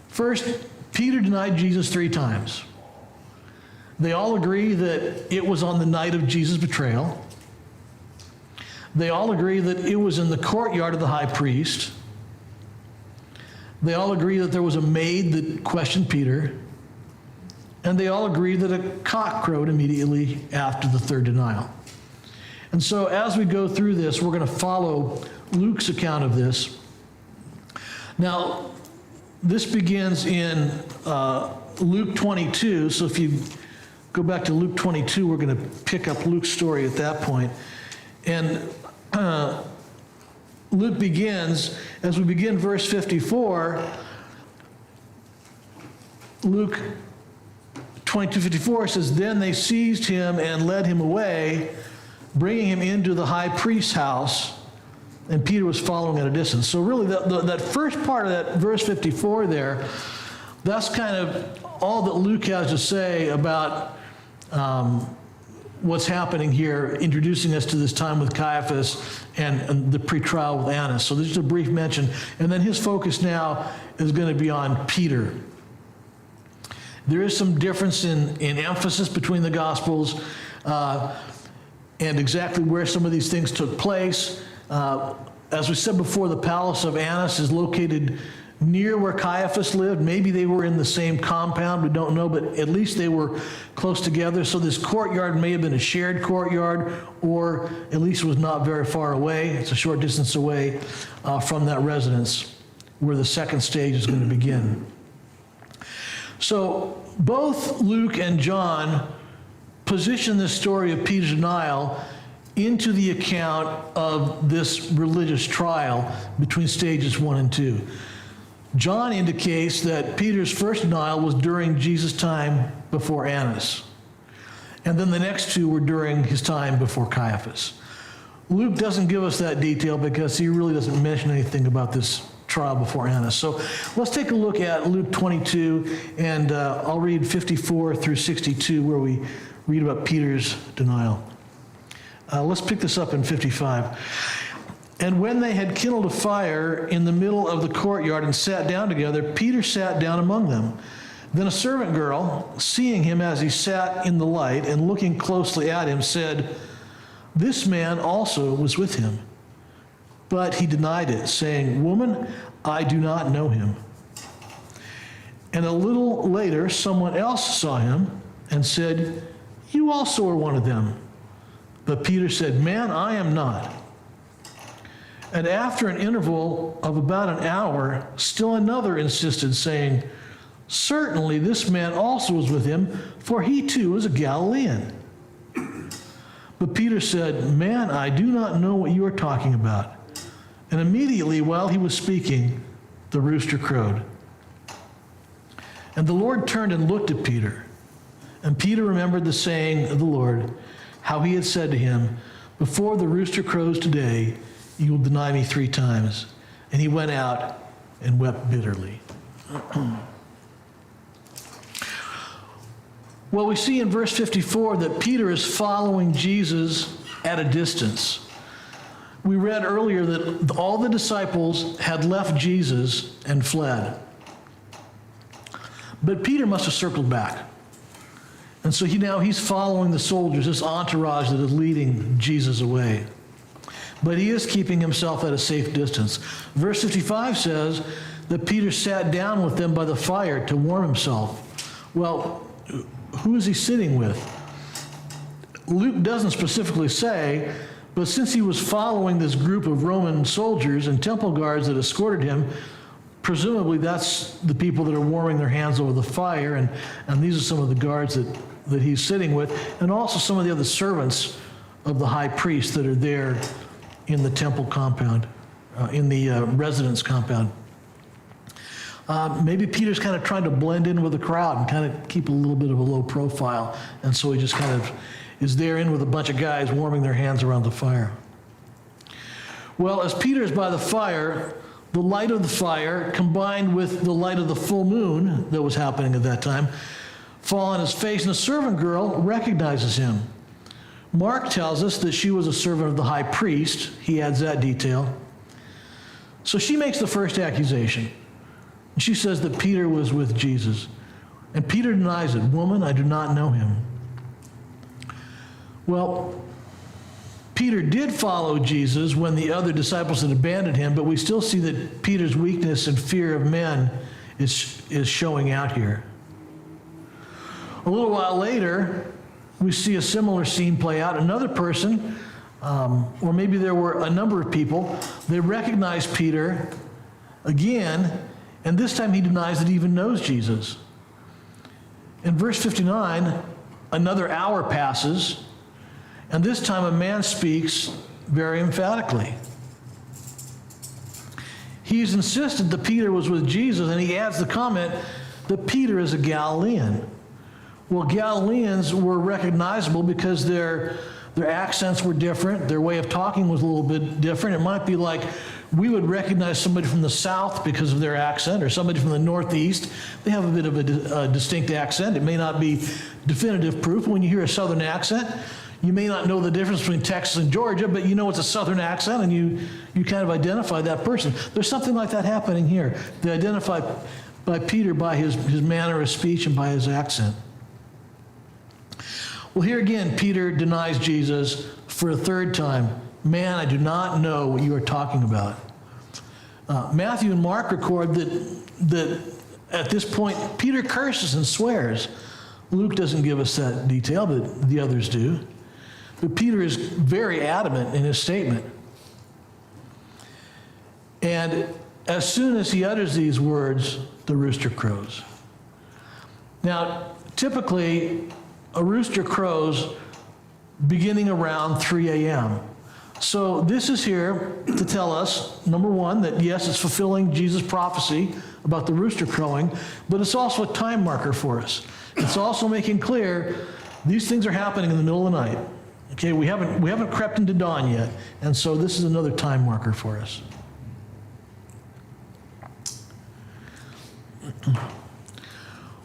S1: First, Peter denied Jesus 3 times. They all agree that it was on the night of Jesus' betrayal. They all agree that it was in the courtyard of the high priest. They all agree that there was a maid that questioned Peter. And they all agree that a cock crowed immediately after the third denial. And so as we go through this, we're going to follow Luke's account of this. Now, this begins in Luke 22. So if you go back to Luke 22, we're going to pick up Luke's story at that point. And Luke begins, as we begin verse 54, Luke 22:54 says, "Then they seized him and led him away, bringing him into the high priest's house, and Peter was following at a distance." So really, that first part of that verse 54 there, that's kind of all that Luke has to say about what's happening here, introducing us to this time with Caiaphas and the pretrial with Annas. So there's just a brief mention. And then his focus now is going to be on Peter. There is some difference in emphasis between the Gospels, and exactly where some of these things took place. As we said before, the palace of Annas is located near where Caiaphas lived. Maybe they were in the same compound, we don't know, but at least they were close together. So this courtyard may have been a shared courtyard, or at least it was not very far away. It's a short distance away from that residence where the second stage is going to begin. So both Luke and John position this story of Peter's denial into the account of this religious trial between stages 1 and 2. John indicates that Peter's first denial was during Jesus' time before Annas. And then the next two were during his time before Caiaphas. Luke doesn't give us that detail because he really doesn't mention anything about this trial before Annas. So let's take a look at Luke 22, and I'll read 54 through 62 where we read about Peter's denial. Let's pick this up in 55. "And when they had kindled a fire in the middle of the courtyard and sat down together, Peter sat down among them. Then a servant girl, seeing him as he sat in the light and looking closely at him, said, 'This man also was with him.' But he denied it, saying, 'Woman, I do not know him.' And a little later, someone else saw him and said, 'You also are one of them.' But Peter said, 'Man, I am not.' And after an interval of about an hour, still another insisted, saying, 'Certainly this man also was with him, for he too is a Galilean.' But Peter said, 'Man, I do not know what you are talking about.' And immediately while he was speaking, the rooster crowed. And the Lord turned and looked at Peter. And Peter remembered the saying of the Lord, how he had said to him, 'Before the rooster crows today, you will deny me 3 times.' And he went out and wept bitterly." Well, we see in verse 54 that Peter is following Jesus at a distance. We read earlier that all the disciples had left Jesus and fled. But Peter must have circled back. And so he's following the soldiers, this entourage that is leading Jesus away. But he is keeping himself at a safe distance. Verse 55 says that Peter sat down with them by the fire to warm himself. Well, who is he sitting with? Luke doesn't specifically say, but since he was following this group of Roman soldiers and temple guards that escorted him, presumably that's the people that are warming their hands over the fire, and these are some of the guards that he's sitting with, and also some of the other servants of the high priest that are there in the temple compound, in the residence compound. Maybe Peter's kind of trying to blend in with the crowd and kind of keep a little bit of a low profile. And so he just kind of is there in with a bunch of guys warming their hands around the fire. Well, as Peter is by the fire, the light of the fire combined with the light of the full moon that was happening at that time fall on his face, and a servant girl recognizes him. Mark tells us that she was a servant of the high priest. He adds that detail. So she makes the first accusation. She says that Peter was with Jesus. And Peter denies it. Woman, I do not know him. Well, Peter did follow Jesus when the other disciples had abandoned him, but we still see that Peter's weakness and fear of men is showing out here. A little while later, we see a similar scene play out. Another person, or maybe there were a number of people, they recognize Peter again, and this time he denies that he even knows Jesus. In verse 59, another hour passes, and this time a man speaks very emphatically. He's insisted that Peter was with Jesus, and he adds the comment that Peter is a Galilean. Well, Galileans were recognizable because their accents were different, their way of talking was a little bit different. It might be like we would recognize somebody from the south because of their accent, or somebody from the northeast. They have a bit of a distinct accent. It may not be definitive proof. When you hear a southern accent, you may not know the difference between Texas and Georgia, but you know it's a southern accent, and you kind of identify that person. There's something like that happening here. They identify by Peter by his manner of speech and by his accent. Well, here again, Peter denies Jesus for a third time. Man, I do not know what you are talking about. Matthew and Mark record that at this point, Peter curses and swears. Luke doesn't give us that detail, but the others do. But Peter is very adamant in his statement. And as soon as he utters these words, the rooster crows. Now, typically, a rooster crows beginning around 3 a.m. So this is here to tell us, number one, that yes, it's fulfilling Jesus' prophecy about the rooster crowing, but it's also a time marker for us. It's also making clear these things are happening in the middle of the night. Okay, we haven't crept into dawn yet, and so this is another time marker for us.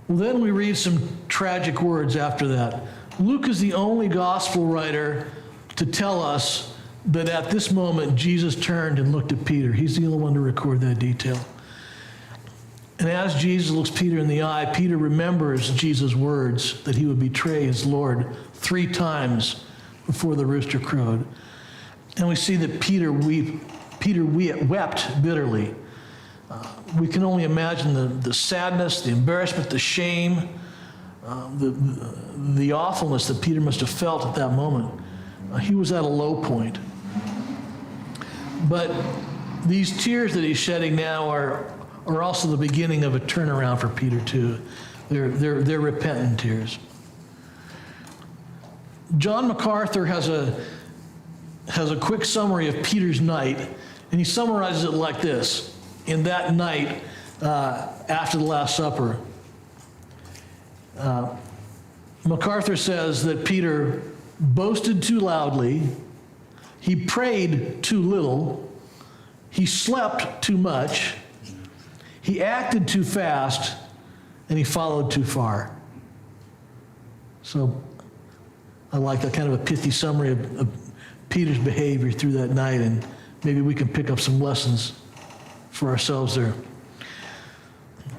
S1: Well, then we read some tragic words after that. Luke is the only gospel writer to tell us that at this moment Jesus turned and looked at Peter. He's the only one to record that detail. And as Jesus looks Peter in the eye, Peter remembers Jesus' words that he would betray his Lord 3 times before the rooster crowed. And we see that Peter wept bitterly. We can only imagine the sadness, the embarrassment, the shame, the awfulness that Peter must have felt at that moment. He was at a low point. But these tears that he's shedding now are also the beginning of a turnaround for Peter too. They're repentant tears. John MacArthur has a quick summary of Peter's night, and he summarizes it like this. In that night, after the Last Supper, MacArthur says that Peter boasted too loudly, he prayed too little, he slept too much, he acted too fast, and he followed too far. So I like that kind of a pithy summary of Peter's behavior through that night, and maybe we can pick up some lessons for ourselves there.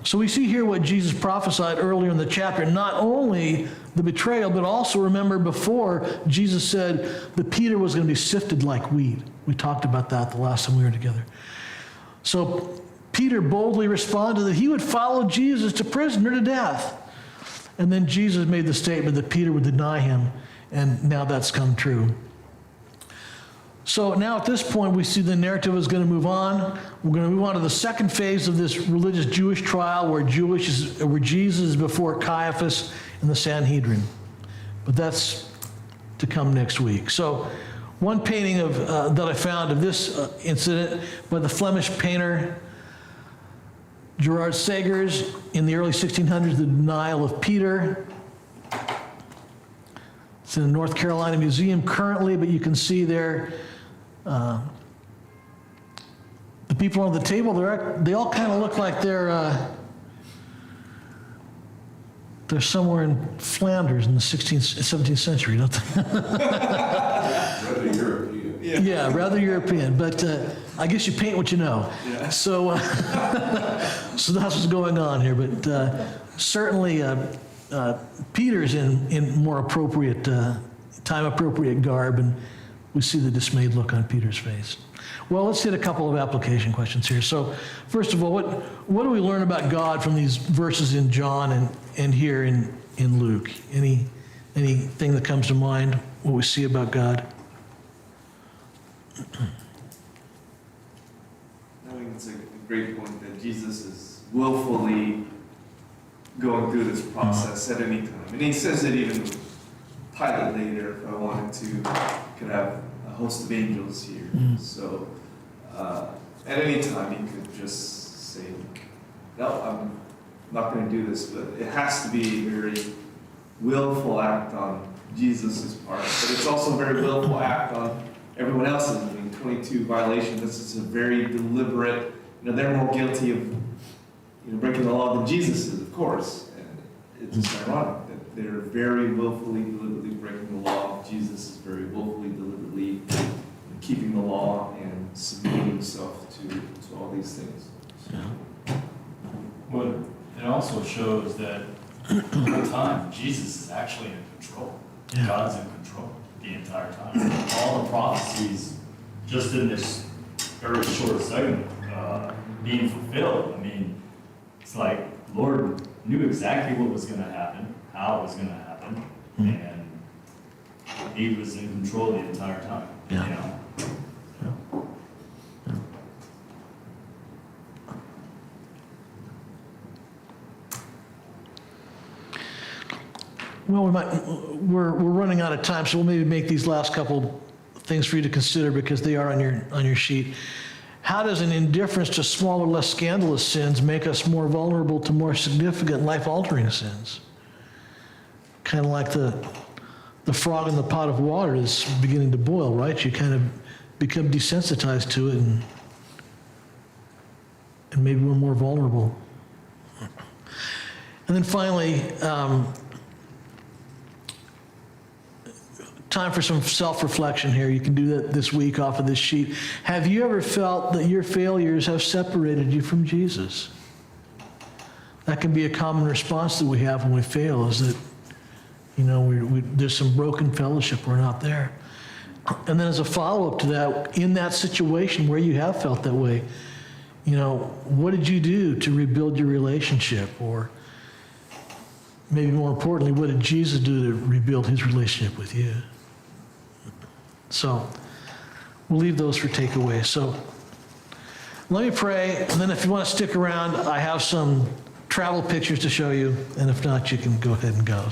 S1: So we see here what Jesus prophesied earlier in the chapter, not only the betrayal, but also remember before Jesus said that Peter was going to be sifted like wheat. We talked about that the last time we were together. So Peter boldly responded that he would follow Jesus to prison or to death. And then Jesus made the statement that Peter would deny him, and now that's come true. So now at this point, we see the narrative is going to move on. We're going to move on to the second phase of this religious Jewish trial where Jesus is before Caiaphas and the Sanhedrin. But that's to come next week. So one painting that I found of this incident by the Flemish painter Gerard Sager's, in the early 1600s, The Denial of Peter. It's in the North Carolina Museum currently, but you can see there, the people on the table, they all kind of look like they're somewhere in Flanders in the 17th century, don't they?
S5: Rather European.
S1: Yeah, rather European, but I guess you paint what you know.
S10: Yeah.
S1: So, so that's what's going on here, but certainly Peter's in more appropriate, time-appropriate garb, and we see the dismayed look on Peter's face. Well, let's hit a couple of application questions here. So, first of all, what do we learn about God from these verses in John and here in Luke? Anything that comes to mind, what we see about God?
S10: I think it's a great point that Jesus is willfully going through this process at any time. And he says it even with Pilate later, if I wanted to, could have a host of angels here. So at any time he could just say, no, I'm not going to do this. But it has to be a very willful act on Jesus' part. But it's also a very willful act on everyone else's. I mean, 22 violations, this is a very deliberate, they're more guilty of breaking the law than Jesus is, of course. And it's just ironic that they're very willfully, deliberately breaking the law. Jesus is very willfully, deliberately keeping the law and submitting himself to all these things.
S6: Well, it also shows that the whole time, Jesus is actually in control.
S1: Yeah.
S6: God's in control the entire time. All the prophecies, just in this very short segment, being fulfilled. I mean, it's like Lord knew exactly what was going to happen, how it was going to happen, and he was in control the entire time.
S1: Yeah.
S6: You know?
S1: Well, we're running out of time, so we'll maybe make these last couple things for you to consider because they are on your sheet. How does an indifference to smaller, less scandalous sins make us more vulnerable to more significant, life-altering sins? Kind of like the frog in the pot of water is beginning to boil, right? You kind of become desensitized to it, and maybe we're more vulnerable. And then finally, time for some self-reflection here. You can do that this week off of this sheet. Have you ever felt that your failures have separated you from Jesus? That can be a common response that we have when we fail, is that, there's some broken fellowship, we're not there. And then as a follow-up to that, in that situation where you have felt that way, what did you do to rebuild your relationship? Or maybe more importantly, what did Jesus do to rebuild his relationship with you? So we'll leave those for takeaways. So let me pray, and then if you want to stick around, I have some travel pictures to show you, and if not, you can go ahead and go.